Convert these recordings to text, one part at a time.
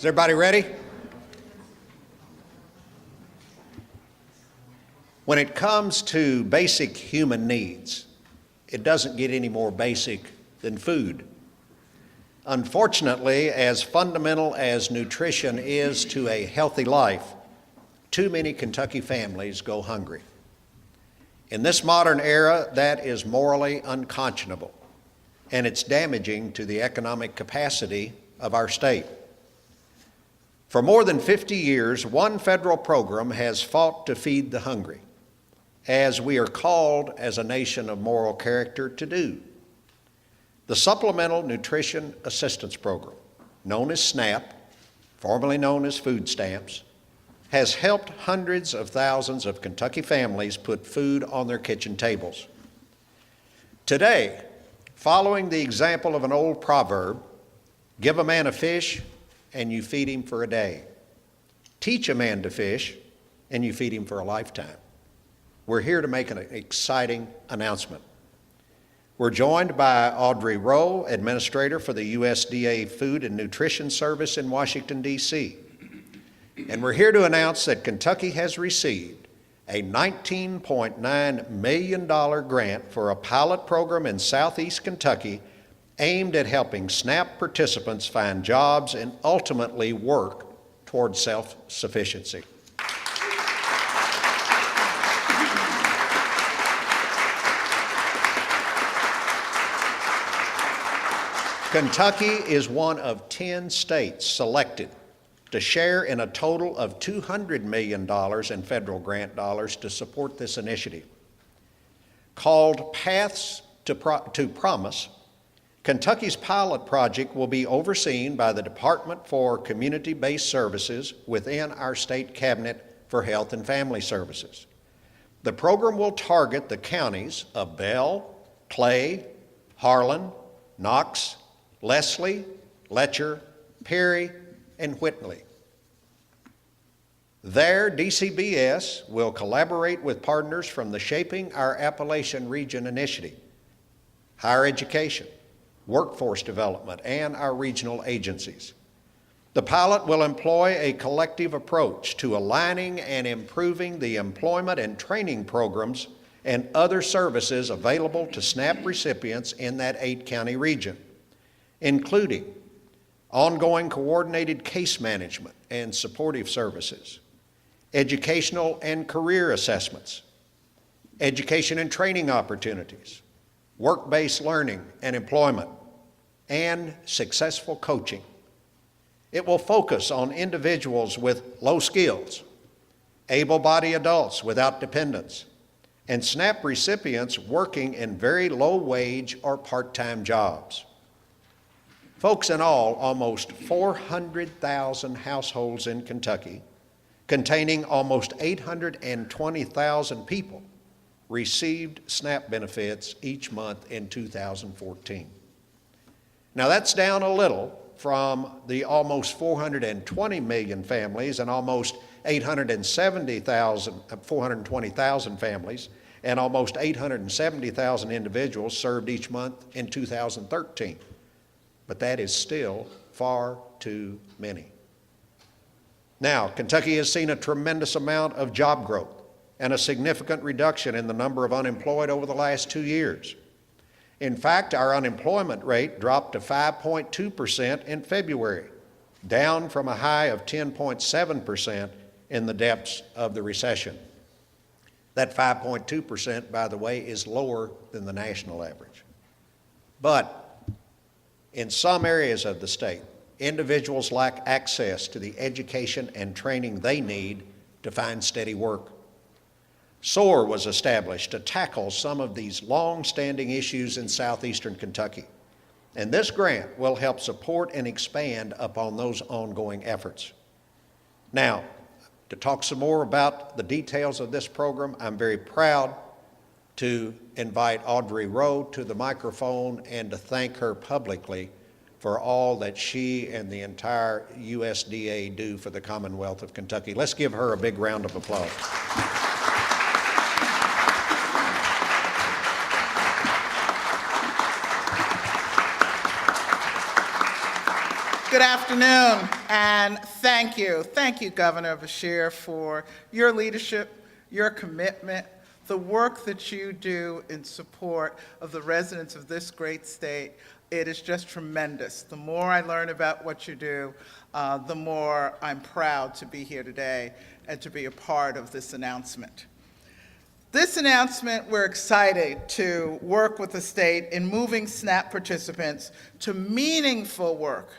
Is everybody ready? When it comes to basic human needs, it doesn't get any more basic than food. Unfortunately, as fundamental as nutrition is to a healthy life, too many Kentucky families go hungry. In this modern era, that is morally unconscionable, and it's damaging to the economic capacity of our state. For more than 50 years, one federal program has fought to feed the hungry, as we are called as a nation of moral character to do. The Supplemental Nutrition Assistance Program, known as SNAP, formerly known as food stamps, has helped hundreds of thousands of Kentucky families put food on their kitchen tables. Today, following the example of an old proverb, give a man a fish and you feed him for a day. Teach a man to fish and you feed him for a lifetime. We're here to make an exciting announcement. We're joined by Audrey Rowe, Administrator for the USDA Food and Nutrition Service in Washington, D.C. And we're here to announce that Kentucky has received a $19.9 million grant for a pilot program in southeast Kentucky aimed at helping SNAP participants find jobs and ultimately work towards self-sufficiency. Kentucky is one of 10 states selected to share in a total of $200 million in federal grant dollars to support this initiative. Called Paths to Promise, Kentucky's pilot project will be overseen by the Department for Community-Based Services within our state cabinet for Health and Family Services. The program will target the counties of Bell, Clay, Harlan, Knox, Leslie, Letcher, Perry, and Whitley. There, DCBS will collaborate with partners from the Shaping Our Appalachian Region initiative, higher education, workforce development, and our regional agencies. The pilot will employ a collective approach to aligning and improving the employment and training programs and other services available to SNAP recipients in that 8-county region, including ongoing coordinated case management and supportive services, educational and career assessments, education and training opportunities, work-based learning and employment, and successful coaching. It will focus on individuals with low skills, able-bodied adults without dependents, and SNAP recipients working in very low-wage or part-time jobs. Folks, in all, almost 400,000 households in Kentucky, containing almost 820,000 people, received SNAP benefits each month in 2014. Now that's down a little from the almost 420 million families and almost 420,000 families and almost 870,000 individuals served each month in 2013. But that is still far too many. Now, Kentucky has seen a tremendous amount of job growth and a significant reduction in the number of unemployed over the last 2 years. In fact, our unemployment rate dropped to 5.2% in February, down from a high of 10.7% in the depths of the recession. That 5.2%, by the way, is lower than the national average. But in some areas of the state, individuals lack access to the education and training they need to find steady work. SOAR was established to tackle some of these long-standing issues in southeastern Kentucky, and this grant will help support and expand upon those ongoing efforts. Now, to talk some more about the details of this program, I'm very proud to invite Audrey Rowe to the microphone and to thank her publicly for all that she and the entire USDA do for the Commonwealth of Kentucky. Let's give her a big round of applause. Good Good afternoon, and thank you. Thank you, Governor Beshear, for your leadership, your commitment, the work that you do in support of the residents of this great state. It is just tremendous. The more I learn about what you do, the more I'm proud to be here today and to be a part of this announcement. This announcement, we're excited to work with the state in moving SNAP participants to meaningful work.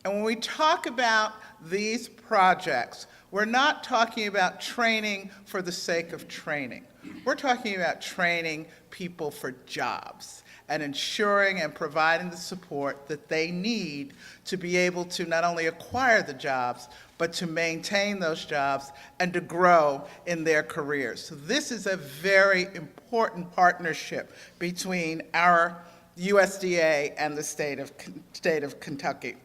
And when we talk about these projects, we're not talking about training for the sake of training. We're talking about training people for jobs and ensuring and providing the support that they need to be able to not only acquire the jobs, but to maintain those jobs and to grow in their careers. So this is a very important partnership between our USDA and the state of Kentucky.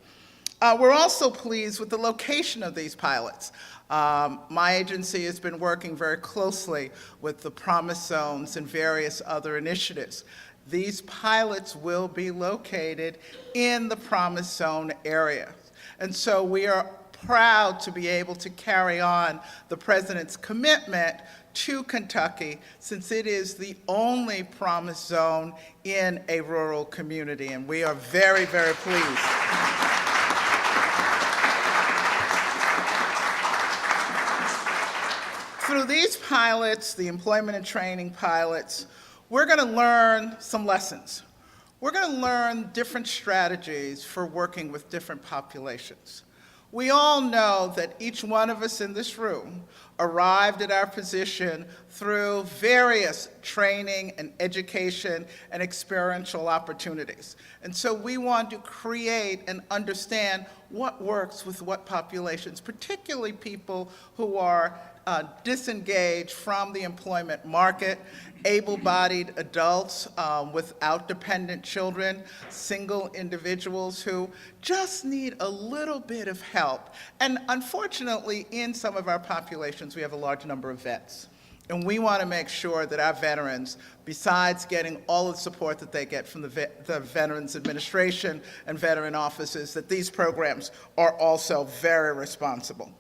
We're also pleased with the location of these pilots. My agency has been working very closely with the Promise Zones and various other initiatives. These pilots will be located in the Promise Zone area. And so we are proud to be able to carry on the President's commitment to Kentucky, since it is the only Promise Zone in a rural community, and we are very, very pleased. Through these pilots, the employment and training pilots, we're going to learn some lessons. We're going to learn different strategies for working with different populations. We all know that each one of us in this room arrived at our position through various training and education and experiential opportunities. And so we want to create and understand what works with what populations, particularly people who are disengaged from the employment market, able-bodied adults without dependent children, single individuals who just need a little bit of help. And unfortunately, in some of our populations, we have a large number of vets. And we want to make sure that our veterans, besides getting all the support that they get from the Veterans Administration and veteran offices, that these programs are also very responsible.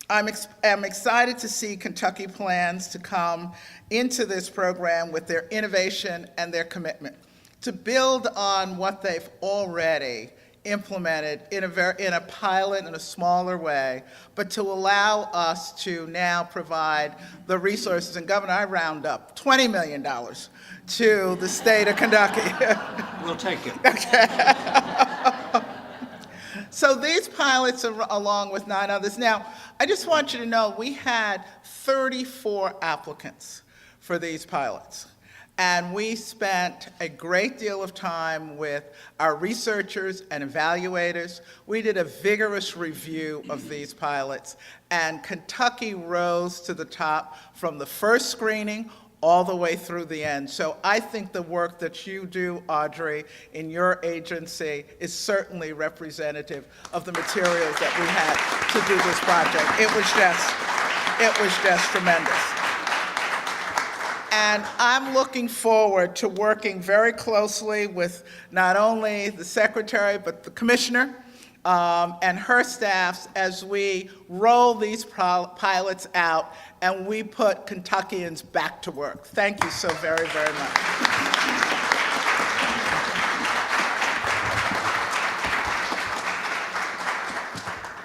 I'm excited to see Kentucky plans to come into this program with their innovation and their commitment to build on what they've already implemented in a pilot in a smaller way, but to allow us to now provide the resources. And Governor, I round up $20 million to the state of Kentucky. We'll take it. Okay. So these pilots are along with 9 others. Now, I just want you to know we had 34 applicants for these pilots. And we spent a great deal of time with our researchers and evaluators. We did a vigorous review of these pilots, and Kentucky rose to the top from the first screening all the way through the end. So I think the work that you do, Audrey, in your agency is certainly representative of the materials that we had to do this project. It was just tremendous. And I'm looking forward to working very closely with not only the Secretary, but the Commissioner and her staffs as we roll these pilots out and we put Kentuckians back to work. Thank you so very, very much.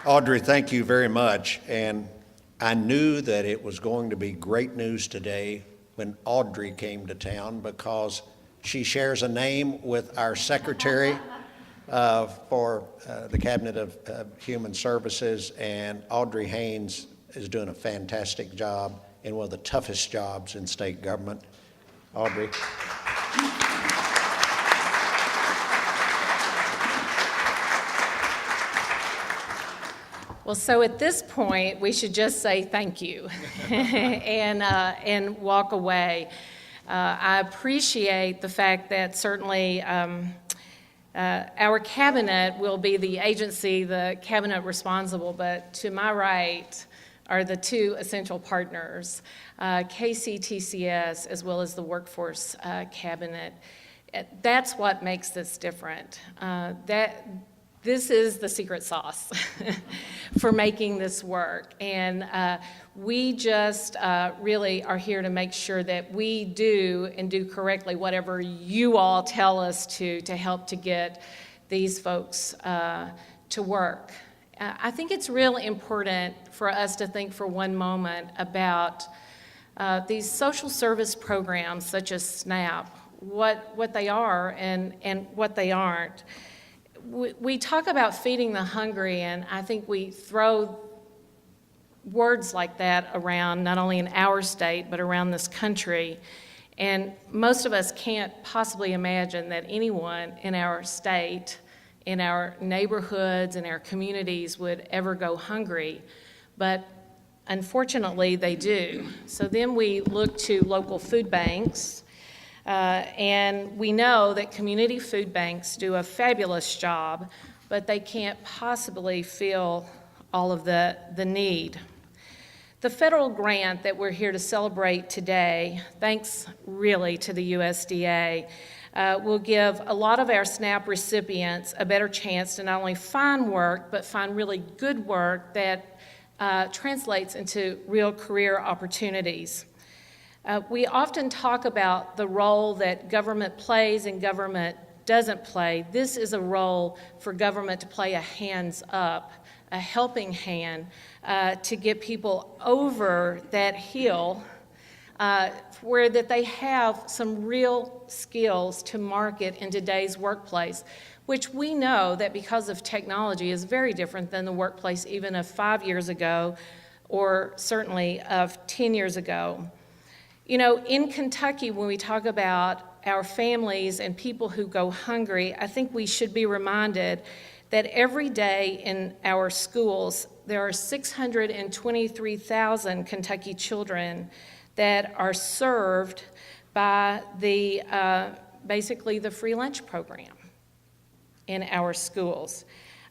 Audrey, thank you very much. And I knew that it was going to be great news today when Audrey came to town, because she shares a name with our Secretary for the Cabinet of Human Services, and Audrey Haynes is doing a fantastic job in one of the toughest jobs in state government. Audrey. Well, so at this point, we should just say thank you and walk away. I appreciate the fact that certainly our cabinet will be the agency, the cabinet responsible, but to my right are the 2 essential partners, KCTCS as well as the workforce cabinet. That's what makes this different. this is the secret sauce for making this work. And we just really are here to make sure that we do and do correctly whatever you all tell us to help to get these folks to work. I think it's really important for us to think for one moment about these social service programs such as SNAP, what they are and what they aren't. We talk about feeding the hungry, and I think we throw words like that around, not only in our state, but around this country. And most of us can't possibly imagine that anyone in our state, in our neighborhoods, in our communities would ever go hungry. But unfortunately, they do. So then we look to local food banks. And we know that community food banks do a fabulous job, but they can't possibly fill all of the need. The federal grant that we're here to celebrate today, thanks really to the USDA, will give a lot of our SNAP recipients a better chance to not only find work, but find really good work that translates into real career opportunities. We often talk about the role that government plays and government doesn't play. This is a role for government to play a hands up, a helping hand to get people over that hill where that they have some real skills to market in today's workplace, which we know that because of technology is very different than the workplace even of 5 years ago or certainly of 10 years ago. You know, in Kentucky, when we talk about our families and people who go hungry, I think we should be reminded that every day in our schools, there are 623,000 Kentucky children that are served by the basically the free lunch program in our schools.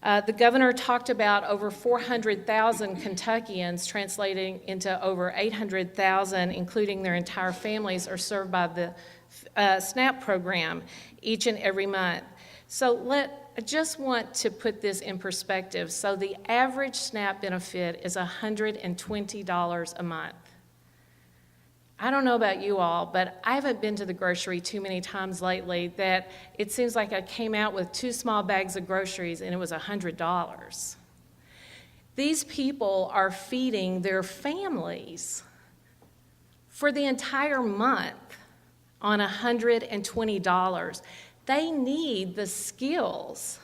The governor talked about over 400,000 Kentuckians, translating into over 800,000, including their entire families, are served by the SNAP program each and every month. So I just want to put this in perspective. So the average SNAP benefit is $120 a month. I don't know about you all, but I haven't been to the grocery too many times lately that it seems like I came out with 2 small bags of groceries and it was $100. These people are feeding their families for the entire month on $120. They need the skills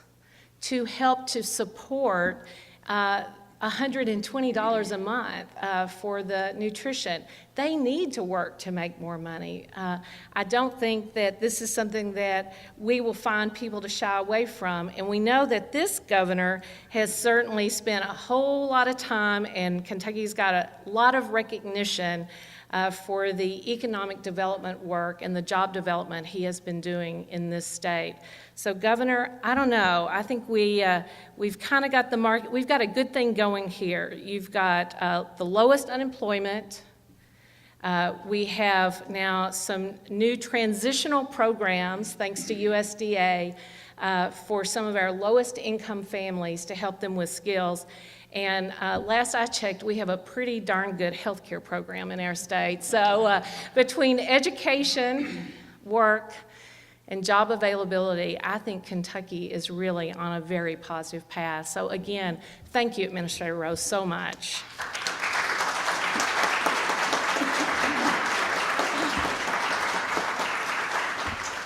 to help to support $120 a month for the nutrition. They need to work to make more money. I don't think that this is something that we will find people to shy away from. And we know that this governor has certainly spent a whole lot of time, and Kentucky's got a lot of recognition for the economic development work and the job development he has been doing in this state. So, Governor, I don't know. I think we've kind of got the market. We've got a good thing going here. You've got the lowest unemployment. We have now some new transitional programs, thanks to USDA, for some of our lowest income families to help them with skills. And last I checked, we have a pretty darn good health care program in our state. So between education, work, and job availability, I think Kentucky is really on a very positive path. So again, thank you, Administrator Rose, so much.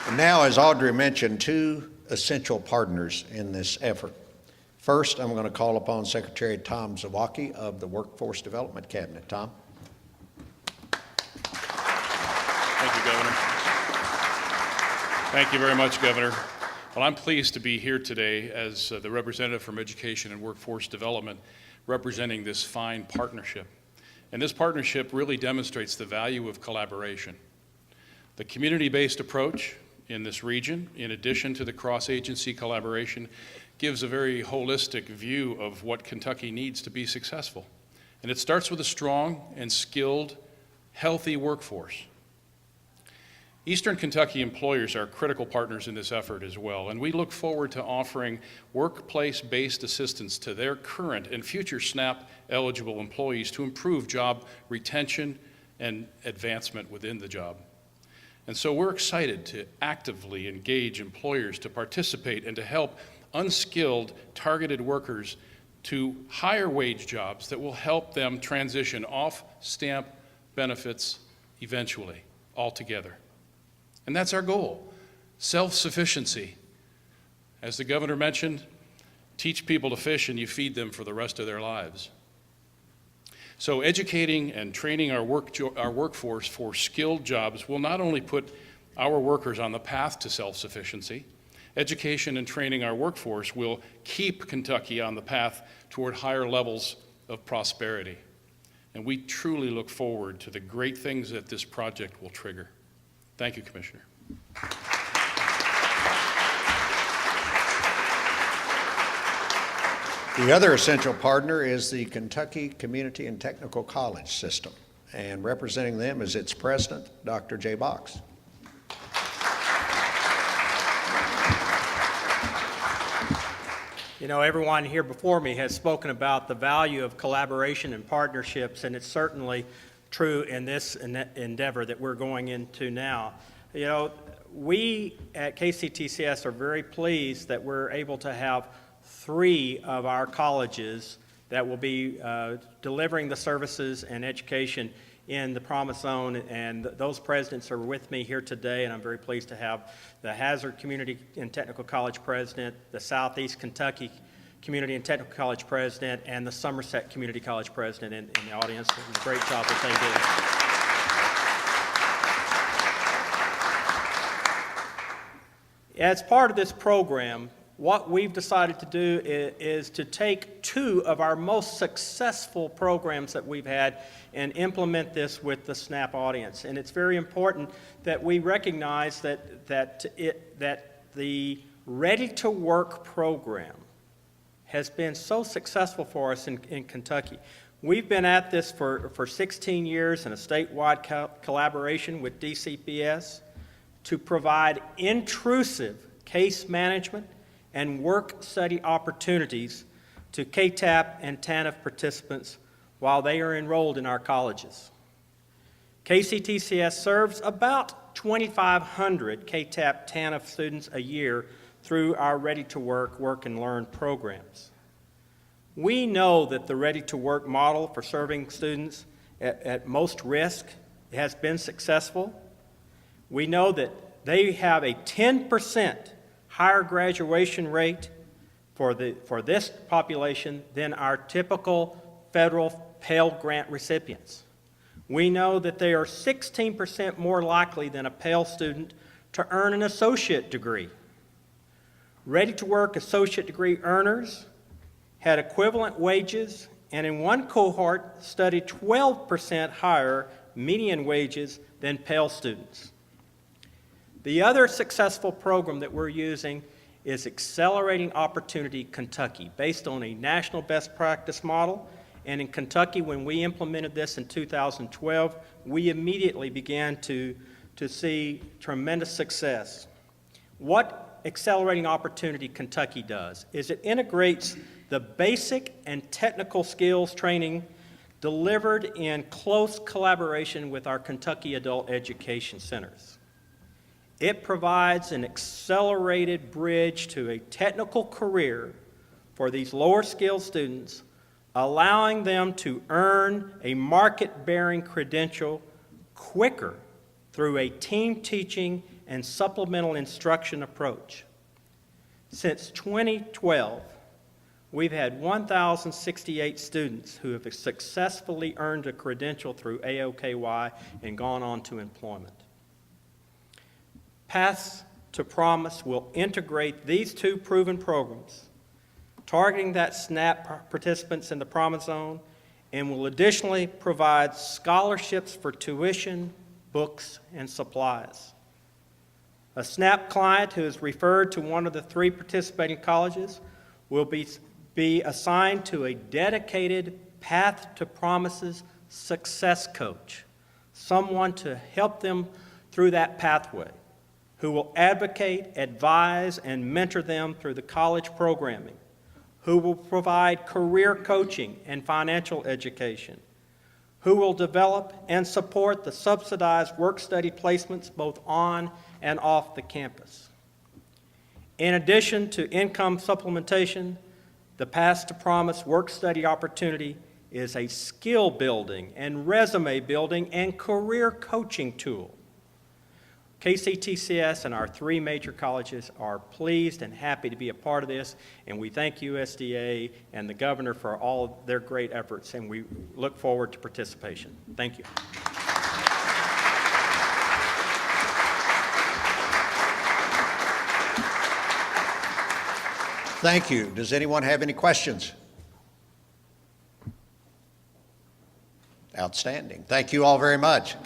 And now, as Audrey mentioned, 2 essential partners in this effort. First, I'm going to call upon Secretary Tom Zawacki of the Workforce Development Cabinet. Tom. Thank you, Governor. Thank you very much, Governor. Well, I'm pleased to be here today as the representative from Education and Workforce Development representing this fine partnership. And this partnership really demonstrates the value of collaboration. The community-based approach in this region, in addition to the cross-agency collaboration, gives a very holistic view of what Kentucky needs to be successful. And it starts with a strong and skilled, healthy workforce. Eastern Kentucky employers are critical partners in this effort as well, and we look forward to offering workplace-based assistance to their current and future SNAP-eligible employees to improve job retention and advancement within the job. And so we're excited to actively engage employers to participate and to help unskilled, targeted workers to higher wage jobs that will help them transition off SNAP benefits eventually, altogether. And that's our goal, self-sufficiency. As the governor mentioned, teach people to fish and you feed them for the rest of their lives. So educating and training our workforce for skilled jobs will not only put our workers on the path to self-sufficiency, education and training our workforce will keep Kentucky on the path toward higher levels of prosperity. And we truly look forward to the great things that this project will trigger. Thank you, Commissioner. The other essential partner is the Kentucky Community and Technical College System, and representing them is its president, Dr. Jay Box. You know, everyone here before me has spoken about the value of collaboration and partnerships, and it's certainly true in this endeavor that we're going into now. You know, we at KCTCS are very pleased that we're able to have 3 of our colleges that will be delivering the services and education in the Promise Zone, and those presidents are with me here today, and I'm very pleased to have the Hazard Community and Technical College president, the Southeast Kentucky Community and Technical College president, and the Somerset Community College president in the audience. And the great job that they do. As part of this program, what we've decided to do is to take 2 of our most successful programs that we've had and implement this with the SNAP audience. And it's very important that we recognize that the Ready to Work program has been so successful for us in Kentucky. We've been at this for 16 years in a statewide collaboration with DCPS to provide intrusive case management and work study opportunities to KTAP and TANF participants while they are enrolled in our colleges. KCTCS serves about 2,500 KTAP TANF students a year through our Ready to Work, Work and Learn programs. We know that the Ready to Work model for serving students at most risk has been successful. We know that they have a 10% higher graduation rate for this population than our typical federal Pell Grant recipients. We know that they are 16% more likely than a Pell student to earn an associate degree. Ready to Work associate degree earners had equivalent wages, and in one cohort studied 12% higher median wages than Pell students. The other successful program that we're using is Accelerating Opportunity Kentucky, based on a national best practice model. And in Kentucky, when we implemented this in 2012, we immediately began to see tremendous success. What Accelerating Opportunity Kentucky does is it integrates the basic and technical skills training delivered in close collaboration with our Kentucky Adult Education Centers. It provides an accelerated bridge to a technical career for these lower skilled students, allowing them to earn a market-bearing credential quicker through a team teaching and supplemental instruction approach. Since 2012, we've had 1,068 students who have successfully earned a credential through AOKY and gone on to employment. Paths to Promise will integrate these 2 proven programs, targeting that SNAP participants in the Promise Zone, and will additionally provide scholarships for tuition, books, and supplies. A SNAP client who is referred to one of the 3 participating colleges will be assigned to a dedicated Path to Promises success coach, someone to help them through that pathway, who will advocate, advise, and mentor them through the college programming, who will provide career coaching and financial education, who will develop and support the subsidized work-study placements both on and off the campus. In addition to income supplementation, the Path to Promise work-study opportunity is a skill-building and resume-building and career coaching tool. KCTCS and our 3 major colleges are pleased and happy to be a part of this, and we thank USDA and the governor for all of their great efforts, and we look forward to participation. Thank you. Thank you. Does anyone have any questions? Outstanding. Thank you all very much.